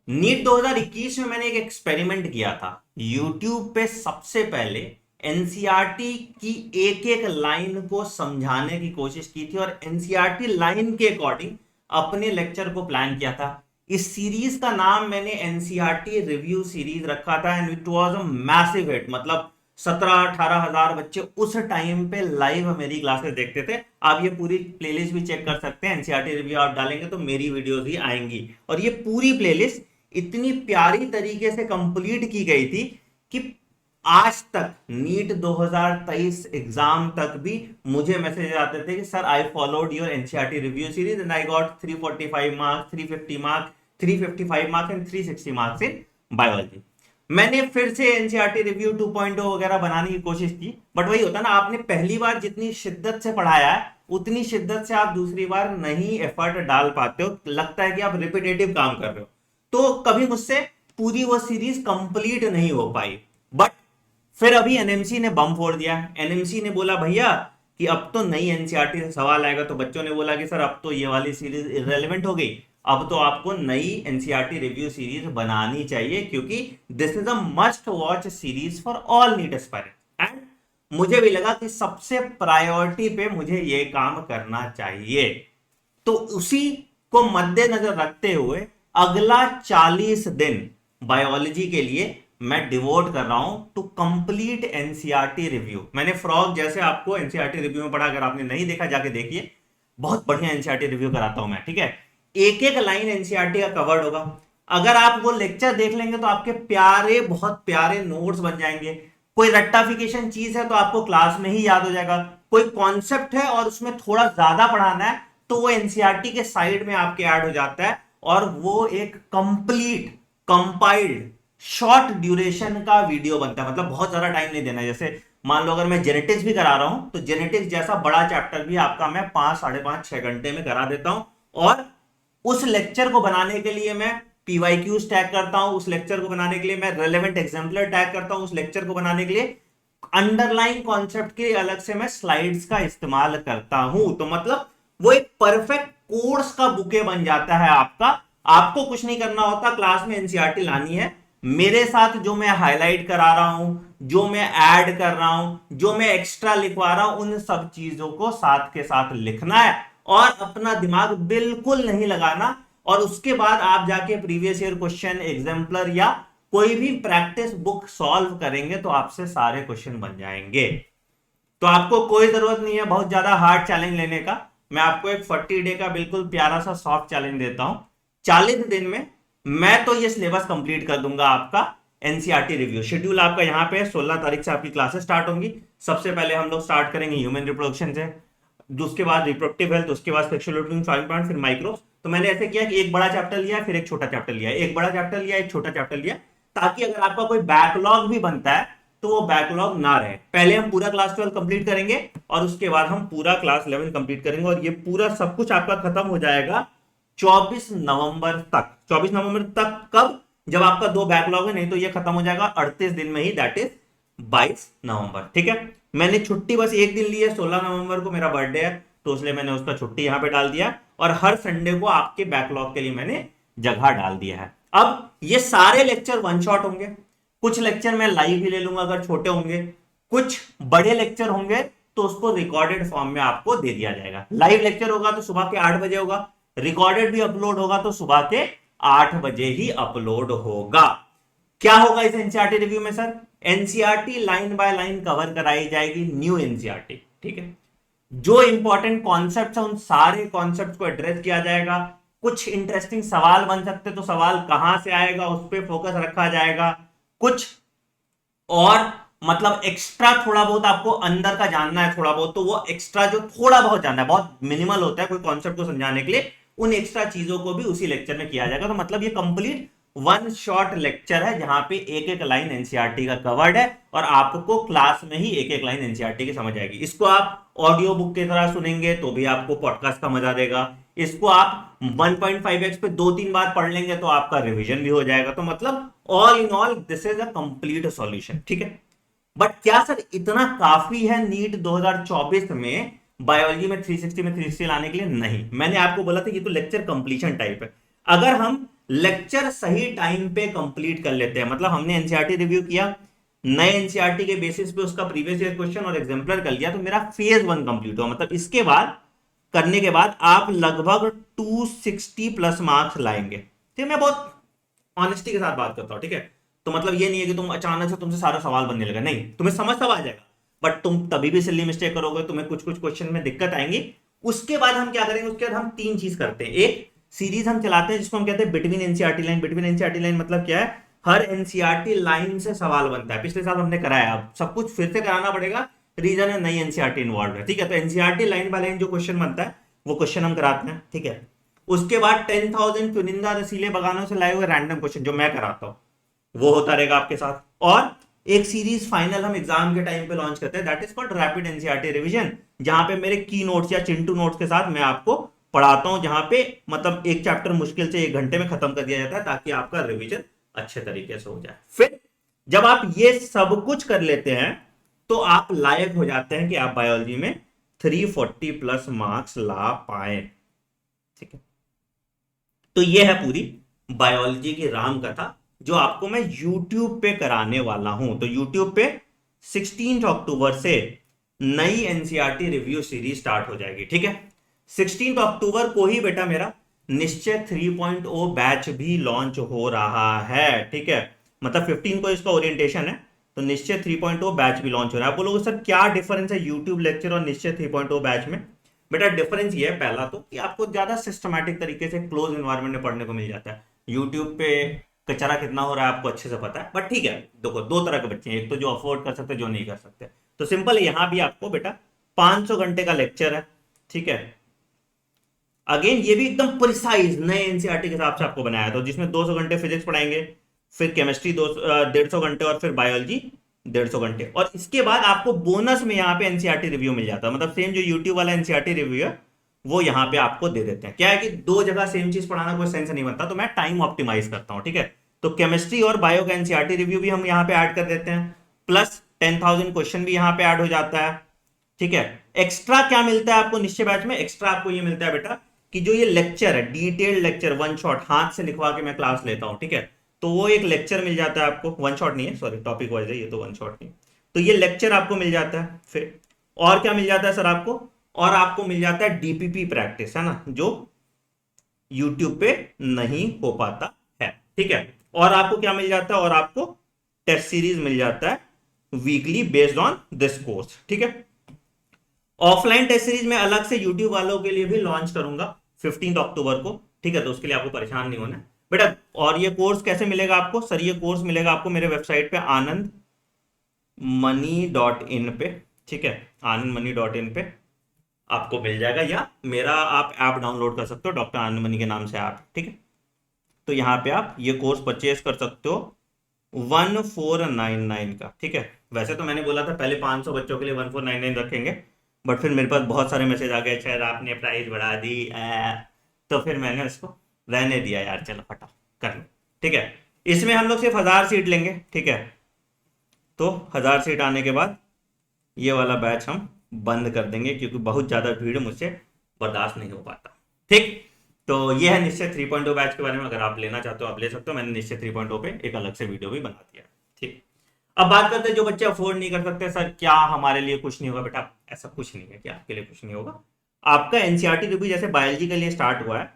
NEET 2021 में मैंने एक एक्सपेरिमेंट किया था। यूट्यूब पे सबसे पहले एनसीईआरटी की एक एक लाइन को समझाने की कोशिश की थी और एनसीईआरटी लाइन के अकॉर्डिंग अपने लेक्चर को प्लान किया था। इस सीरीज का नाम मैंने एनसीईआरटी रिव्यू सीरीज रखा था and it was a massive hit. मतलब 17-18 हजार बच्चे उस टाइम पे लाइव मेरी क्लासेस देखते थे। आप ये पूरी प्लेलिस्ट भी चेक कर सकते हैं, एनसीईआरटी रिव्यू आप डालेंगे तो मेरी वीडियोस ही आएंगी। और ये पूरी प्लेलिस्ट इतनी प्यारी तरीके से कंप्लीट की गई थी कि आज तक नीट 2023 एग्जाम तक भी मुझे मैसेज आते थे कि sir I followed your NCERT review series and I got 345 marks, 350 marks, 355 marks and 360 marks in biology. मैंने फिर से एनसीईआरटी रिव्यू 2.0 वगैरह बनाने की कोशिश की, बट वही होता ना, आपने पहली बार जितनी शिद्दत से पढ़ाया है उतनी शिद्दत से आप दूसरी बार नहीं एफर्ट डाल पाते हो, लगता है कि आप रिपीटेटिव काम कर रहे हो। तो कभी मुझसे पूरी वो सीरीज कंप्लीट नहीं हो पाई। बट फिर अभी एनएमसी ने बम फोड़ दिया। एनएमसी ने बोला भैया कि अब तो नई एनसीईआरटी से सवाल आएगा, तो बच्चों ने बोला कि सर अब तो ये वाली सीरीज इररेलेवेंट हो गई, अब तो आपको नई एनसीईआरटी रिव्यू सीरीज बनानी चाहिए क्योंकि this is a must watch series for all NEET aspirants. And मुझे भी लगा कि सबसे प्रायोरिटी पे मुझे ये काम करना चाहिए। तो उसी को मद्देनजर रखते हुए अगला 40 दिन बायोलॉजी के लिए मैं डिवोट कर रहा हूं टू कंप्लीट एनसीईआरटी रिव्यू। मैंने फ्रॉग जैसे आपको एनसीईआरटी रिव्यू में पढ़ा, अगर आपने नहीं देखा जाके देखिए, बहुत बढ़िया एनसीईआरटी रिव्यू कराता हूं मैं, ठीक है। एक एक लाइन एनसीईआरटी का कवर्ड होगा। अगर आप वो लेक्चर देख लेंगे तो आपके प्यारे, बहुत प्यारे नोट्स बन जाएंगे। कोई रट्टाफिकेशन चीज है तो आपको क्लास में ही याद हो जाएगा। कोई कॉन्सेप्ट है और उसमें थोड़ा ज्यादा पढ़ाना है तो वो एनसीईआरटी के साइड में आपके ऐड हो जाता है और वो एक कंप्लीट कंपाइल्ड शॉर्ट ड्यूरेशन का वीडियो बनता है। मतलब बहुत ज्यादा टाइम नहीं देना है। जैसे मान लो अगर मैं जेनेटिक्स भी करा रहा हूं तो जेनेटिक्स जैसा बड़ा चैप्टर भी आपका मैं 5, 5.5, 6 घंटे में करा देता हूं। और उस लेक्चर को बनाने के लिए मैं पीवाईक्यूज टैग करता हूं, उस लेक्चर को बनाने के लिए मैं रेलेवेंट एग्जाम्पलर टैग करता हूं, उस लेक्चर को बनाने के लिए अंडरलाइन कॉन्सेप्ट के अलग से मैं स्लाइड्स का इस्तेमाल करता हूं। तो मतलब वो एक परफेक्ट कोर्स का बुके बन जाता है आपका। आपको कुछ नहीं करना होता, क्लास में एनसीईआरटी लानी है, मेरे साथ जो मैं हाईलाइट करा रहा हूं, जो मैं ऐड कर रहा हूं, जो मैं एक्स्ट्रा लिखवा रहा हूं, उन सब चीजों को साथ के साथ लिखना है और अपना दिमाग बिल्कुल नहीं लगाना। और उसके बाद आप जाके प्रीवियस ईयर क्वेश्चन एग्जाम्पलर या कोई भी प्रैक्टिस बुक सॉल्व करेंगे तो आपसे सारे क्वेश्चन बन जाएंगे। तो आपको कोई जरूरत नहीं है बहुत ज्यादा हार्ड चैलेंज लेने का। मैं आपको एक 40 डे का बिल्कुल प्यारा सा सॉफ्ट चैलेंज देता हूं। 40 दिन में मैं तो ये सिलेबस कंप्लीट कर दूंगा आपका। एनसीईआरटी रिव्यू शेड्यूल आपका यहाँ पे 16 तारीख से आपकी क्लासेस स्टार्ट होंगी। सबसे पहले हम लोग स्टार्ट करेंगे ह्यूमन रिप्रोडक्शन से, उसके बाद रिप्रोडक्टिव हेल्थ, उसके बाद सेक्सुअल प्लांट, फिर माइक्रो। तो मैंने ऐसे किया कि एक बड़ा चैप्टर लिया, फिर एक छोटा चैप्टर लिया, एक बड़ा चैप्टर लिया, एक छोटा चैप्टर लिया, ताकि अगर आपका कोई बैकलॉग भी बनता है तो वो बैकलॉग ना रहे। पहले हम पूरा क्लास 12 कंप्लीट करेंगे और उसके बाद हम पूरा क्लास 11 कंप्लीट करेंगे और ये पूरा सब कुछ आपका खत्म हो जाएगा 24 नवंबर तक। 24 नवंबर तक कब? जब आपका दो बैकलॉग है, नहीं तो ये खत्म हो जाएगा 38 दिन में ही, दैट इज 22 नवंबर। ठीक है। मैंने छुट्टी बस एक दिन ली है, 16 नवंबर को मेरा बर्थडे है तो इसलिए मैंने उसका छुट्टी यहां पे डाल दिया और हर संडे को आपके बैकलॉग के लिए मैंने जगह डाल दिया है। अब ये सारे लेक्चर वन शॉट होंगे। कुछ लेक्चर मैं लाइव ही ले लूंगा अगर छोटे होंगे, कुछ बड़े लेक्चर होंगे तो उसको रिकॉर्डेड फॉर्म में आपको दे दिया जाएगा। लाइव लेक्चर होगा तो सुबह के 8 बजे होगा, रिकॉर्डेड भी अपलोड होगा तो सुबह के 8 बजे ही अपलोड होगा। क्या होगा इस एनसीईआरटी रिव्यू में sir? NCERT line by line cover कराई जाएगी, न्यू एनसीईआरटी। ठीक है। जो इंपॉर्टेंट कॉन्सेप्ट है उन सारे कॉन्सेप्ट को एड्रेस किया जाएगा। कुछ इंटरेस्टिंग सवाल बन सकते तो सवाल कहां से आएगा उस पर फोकस रखा जाएगा। कुछ और मतलब एक्स्ट्रा थोड़ा बहुत आपको अंदर का जानना है थोड़ा बहुत, तो वो एक्स्ट्रा जो थोड़ा बहुत जानना है, बहुत मिनिमल होता है कोई कॉन्सेप्ट को समझाने के लिए, उन एक्स्ट्रा चीजों को भी उसी लेक्चर में किया जाएगा। तो मतलब ये कंप्लीट वन शॉट लेक्चर है जहां पे एक एक लाइन एनसीईआरटी का कवर्ड है और आपको क्लास में ही एक एक लाइन एनसीईआरटी की समझ आएगी। इसको आप ऑडियो बुक की तरह सुनेंगे तो भी आपको पॉडकास्ट का मजा देगा। इसको आप 1.5x पे 2-3 बार पढ़ लेंगे तो आपका रिवीजन भी हो जाएगा। तो मतलब all in all this is a complete solution. ठीक है। बट क्या सर इतना काफी है नीट 2024 में बायोलॉजी में 360 में 360 लाने के लिए? नहीं, मैंने आपको बोला था ये तो लेक्चर कंप्लीशन टाइप है। अगर हम लेक्चर सही टाइम पे कंप्लीट कर लेते हैं। मतलब हमने एनसीईआरटी रिव्यू किया, नए एनसीईआरटी के बेसिस पे उसका प्रीवियस ईयर क्वेश्चन और एग्जाम्पलर कर लिया, तो मेरा फेज 1 कंप्लीट हुआ। मतलब इसके बाद करने के बाद आप लगभग 260 प्लस मार्क्स लाएंगे। ठीक है, मैं बहुत ऑनेस्टी के साथ बात करता हूं, ठीक है। तो मतलब ये नहीं है कि तुम अचानक से तुमसे सारा सवाल बनने लगा, नहीं, तुम्हें समझ सब आ जाएगा, बट तुम तभी भी सिल्ली मिस्टेक करोगे, तुम्हें कुछ कुछ क्वेश्चन में दिक्कत आएंगी। उसके बाद हम क्या करेंगे, उसके बाद हम तीन चीज करते हैं। एक सीरीज हम चलाते हैं जिसको हम कहते हैं between NCERT line. Between NCERT line मतलब क्या है, हर एनसीईआरटी लाइन से सवाल बनता है। पिछले साल हमने कराया, अब सब कुछ फिर से कराना पड़ेगा, रीजन है नई एनसीईआरटी इन्वॉल्व है, ठीक है। तो एनसीईआरटी लाइन बाय लाइन जो क्वेश्चन बनता है वो क्वेश्चन हम कराते हैं, ठीक है। उसके बाद 10,000 चुनिंदा रसीले बगानों से लाए हुए रैंडम क्वेश्चन जो मैं कराता हूं, वो होता रहेगा आपके साथ। और एक सीरीज फाइनल हम एग्जाम के टाइम पे लॉन्च करते हैं, that is called rapid NCERT revision, जहां पे मेरे की नोट्स या चिंटू नोट्स के साथ मैं आपको पढ़ाता हूं, जहां पे मतलब एक चैप्टर मुश्किल से 1 घंटे में खत्म कर दिया जाता है, ताकि आपका रिवीजन अच्छे तरीके से हो जाए। फिर जब आप ये सब कुछ कर लेते हैं तो आप लायक हो जाते हैं कि आप बायोलॉजी में 340 प्लस मार्क्स ला पाए, ठीक है। तो ये है पूरी बायोलॉजी की राम कथा, जो आपको मैं YouTube पे कराने वाला हूं। तो YouTube पे 16 अक्टूबर से नई एनसीईआरटी रिव्यू सीरीज स्टार्ट हो जाएगी, ठीक है। 16 अक्टूबर को ही बेटा मेरा निश्चय 3.0 बैच भी लॉन्च हो रहा है, ठीक है। मतलब 15 को इसका ओरिएंटेशन है, तो निश्चय 3.0 बैच भी लॉन्च हो रहा है। आप बोलोगे सर क्या डिफरेंस है यूट्यूब लेक्चर और निश्चय 3.0 बैच में? बेटा डिफरेंस ये है, पहला तो कि आपको ज्यादा सिस्टमैटिक तरीके से क्लोज एनवायरनमेंट में पढ़ने को मिल जाता है। यूट्यूब पे कचरा कितना हो रहा है आपको अच्छे से पता है, बट ठीक है, देखो दो तरह के बच्चे हैं, एक तो जो अफोर्ड कर सकते हैं, जो नहीं कर सकते। तो सिंपल है, यहां भी आपको बेटा 500 घंटे का लेक्चर है, ठीक है। अगेन ये भी एकदम प्रिसाइज नए एनसीईआरटी के हिसाब से आपको बनाया था, जिसमें 200 घंटे फिजिक्स पढ़ाएंगे, फिर केमिस्ट्री 150 घंटे, और फिर बायोलॉजी 150 घंटे। और इसके बाद आपको बोनस में यहाँ पे एनसीईआरटी रिव्यू मिल जाता है। मतलब सेम जो यूट्यूब वाला एनसीईआरटी रिव्यू है वो यहाँ पे आपको दे देते हैं। क्या है कि दो जगह सेम चीज पढ़ाना कोई सेंस नहीं बनता, तो मैं टाइम ऑप्टिमाइज करता हूँ, ठीक है। तो केमिस्ट्री और बायो का एनसीईआरटी रिव्यू भी हम यहाँ पे ऐड कर देते हैं, प्लस 10,000 क्वेश्चन भी यहाँ पे ऐड हो जाता है, ठीक है। एक्स्ट्रा क्या मिलता है आपको निश्चय बैच में? एक्स्ट्रा आपको ये मिलता है बेटा कि जो ये लेक्चर है, डिटेल्ड लेक्चर, वन शॉट हाथ से लिखवा के मैं क्लास लेता हूं, ठीक है। तो वो एक लेक्चर मिल जाता है आपको, वन शॉट नहीं है, सॉरी टॉपिक वाइज है ये, तो वन शॉट नहीं। तो ये लेक्चर आपको मिल जाता है। फिर और क्या मिल जाता है सर आपको? और आपको मिल जाता है डीपीपी प्रैक्टिस, है ना, जो यूट्यूब पे नहीं हो पाता है, ठीक है। और आपको क्या मिल जाता है? और आपको टेस्ट सीरीज मिल जाता है weekly based on this course, ठीक है। ऑफलाइन टेस्ट सीरीज में अलग से यूट्यूब वालों के लिए भी लॉन्च करूंगा 15 अक्टूबर को, ठीक है। तो उसके लिए आपको परेशान नहीं होना है बेटा। और ये कोर्स कैसे मिलेगा आपको? सर ये कोर्स मिलेगा आपको मेरे वेबसाइट पे AnandMoney.in पे, ठीक है। AnandMoney.in पे आपको मिल जाएगा, या मेरा आप ऐप डाउनलोड कर सकते हो, डॉक्टर आनंद मनी के नाम से ऐप, ठीक है। तो यहाँ पे आप ये कोर्स परचेज कर सकते हो 1499 का, ठीक है। वैसे तो मैंने बोला था पहले 500 बच्चों के लिए 1499 रखेंगे, बट फिर मेरे पास बहुत सारे मैसेज आ गए, शायद आपने प्राइस बढ़ा दी तो फिर मैंने उसको रहने दिया यार, चलो हटा कर लो, ठीक है। इसमें हम लोग सिर्फ 1000 सीट लेंगे, ठीक है। तो 1000 सीट आने के बाद ये वाला बैच हम बंद कर देंगे, क्योंकि बहुत ज्यादा भीड़ मुझसे बर्दाश्त नहीं हो पाता, ठीक। तो ये है निश्चय 3.0 बैच के बारे में, अगर आप लेना चाहते हो आप ले सकते हो। मैंने निश्चय 3.0 पे एक अलग से वीडियो भी बना दिया, ठीक। अब बात करते हैं जो बच्चे अफोर्ड नहीं कर सकते, सर क्या हमारे लिए कुछ नहीं होगा? बेटा ऐसा कुछ नहीं है कि आपके लिए कुछ नहीं होगा। आपका एनसीईआरटी रिव्यू जैसे बायोलॉजी के लिए स्टार्ट हुआ है,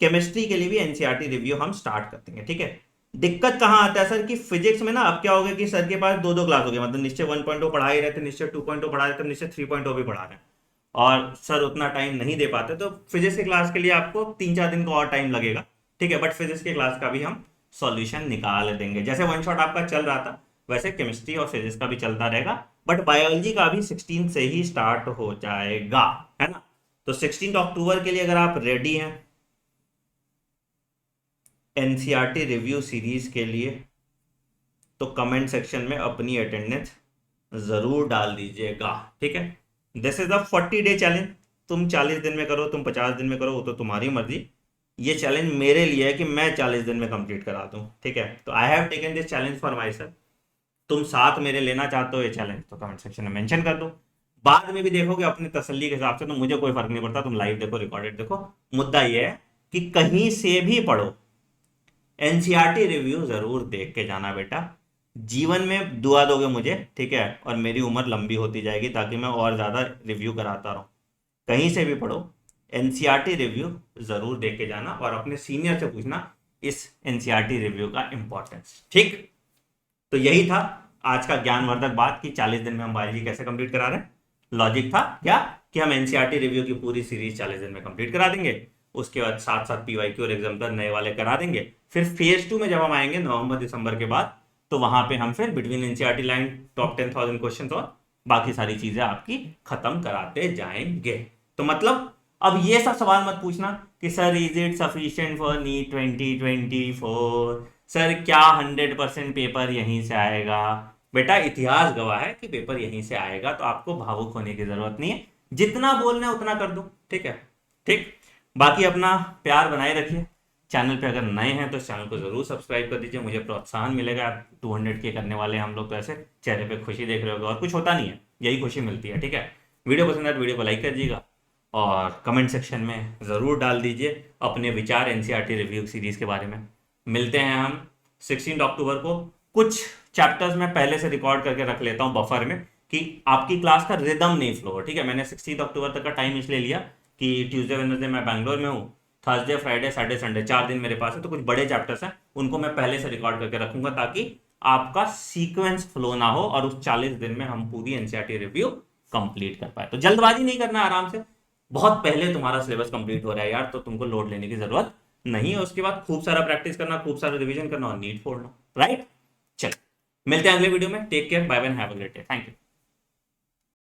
केमिस्ट्री के लिए भी एनसीईआरटी रिव्यू हम स्टार्ट कर देंगे, ठीक है। दिक्कत कहां आता है सर? कि फिजिक्स में ना अब क्या हो गया कि सर के पास दो दो क्लास हो गए, मतलब निश्चय 1.0 पढ़ा ही रहे थे, निश्चय 2.0 पढ़ा रहे थे, निश्चय 3.0 भी पढ़ा रहे हैं, और सर उतना टाइम नहीं दे पाते। तो फिजिक्स की क्लास के लिए आपको 3-4 दिन का और टाइम लगेगा, ठीक है। बट फिजिक्स की क्लास का भी हम सॉल्यूशन निकाल देंगे। जैसे वन शॉट आपका चल रहा था, वैसे केमिस्ट्री और फिजिक्स का भी चलता रहेगा, बट बायोलॉजी का भी 16 से ही स्टार्ट हो जाएगा, है ना। तो 16 अक्टूबर के लिए अगर आप रेडी हैं एनसीईआरटी रिव्यू सीरीज के लिए, तो कमेंट सेक्शन में अपनी अटेंडेंस जरूर डाल दीजिएगा, ठीक है। This is the 40 day challenge. तुम 40 दिन में करो, तुम 50 दिन में करो, वो तो तुम्हारी मर्जी। ये चैलेंज मेरे लिए है कि मैं 40 दिन में कंप्लीट करा दूं, ठीक है। तो I have taken this challenge for my self. तुम साथ मेरे लेना चाहते हो ये चैलेंज, तो कमेंट सेक्शन में मेंशन कर दो। बाद में भी देखोगे अपनी तसल्ली के हिसाब से, तो मुझे कोई फर्क नहीं पड़ता, तुम लाइव देखो रिकॉर्डेड देखो। मुद्दा ये है कि कहीं से भी पढ़ो, एनसीईआरटी रिव्यू जरूर देख के जाना बेटा। जीवन में दुआ दोगे मुझे, ठीक है, और मेरी उम्र लंबी होती जाएगी ताकि मैं और ज्यादा रिव्यू कराता रहूं। कहीं से भी पढ़ो, एनसीईआरटी रिव्यू जरूर देख के जाना और अपने सीनियर से पूछना इस एनसीईआरटी रिव्यू का इंपॉर्टेंस। ठीक, तो यही था आज का ज्ञानवर्धक बात कि 40 दिन में हम बायोलॉजी कैसे कंप्लीट करा रहे हैं। लॉजिक था क्या कि हम एनसीईआरटी रिव्यू की पूरी सीरीज 40 दिन में कंप्लीट करा देंगे, उसके बाद साथ साथ पीवाईक्यू और एग्जाम्पलर नए वाले करा देंगे। फिर फेज 2 में जब हम आएंगे नवंबर दिसंबर के बाद, तो वहां पे हम फिर between NCERT line top 10,000 question और बाकी सारी चीजें आपकी खत्म कराते जाएंगे। तो मतलब अब ये सब सवाल मत पूछना कि sir is it sufficient for NEET 2024, sir क्या 100% पेपर यहीं से आएगा। बेटा इतिहास गवाह है कि पेपर यहीं से आएगा, तो आपको भावुक होने की जरूरत नहीं है, जितना बोलना है उतना कर दो, ठीक है। ठीक, बाकी अपना प्यार बनाए रखिए। चैनल पे अगर नए हैं तो चैनल को जरूर सब्सक्राइब कर दीजिए, मुझे प्रोत्साहन मिलेगा। 200 के करने वाले हम लोग, तो ऐसे चेहरे पे खुशी देख रहे होगे और कुछ होता नहीं है, यही खुशी मिलती है, ठीक है। वीडियो पसंद आए तो वीडियो को लाइक कर दीजिएगा और कमेंट सेक्शन में ज़रूर डाल दीजिए अपने विचार एनसीईआरटी रिव्यू सीरीज़ के बारे में। मिलते हैं हम 16 अक्टूबर को। कुछ चैप्टर्स मैं पहले से रिकॉर्ड करके रख लेता हूँ बफर में कि आपकी क्लास का रिदम नहीं फ्लो हो, ठीक है। मैंने 16 अक्टूबर तक का टाइम इसलिए लिया कि ट्यूसडे वेडनेसडे मैं बैंगलोर में हूँ, थर्सडे फ्राइडे सैटरडे संडे 4 दिन मेरे पास है, तो कुछ बड़े चैप्टर्स हैं उनको मैं पहले से रिकॉर्ड करके रखूंगा ताकि आपका सीक्वेंस फ्लो ना हो और उस 40 दिन में हम पूरी एनसीईआरटी रिव्यू कंप्लीट कर पाए। तो जल्दबाजी नहीं करना, आराम से, बहुत पहले तुम्हारा सिलेबस कंप्लीट हो रहा है यार, तो तुमको लोड लेने की जरूरत नहीं है। उसके बाद खूब सारा प्रैक्टिस करना, खूब सारा रिवीजन करना और नीट फोड़ना, राइट। चलो मिलते हैं अगले वीडियो में, take care, bye bye, have a great day, thank you.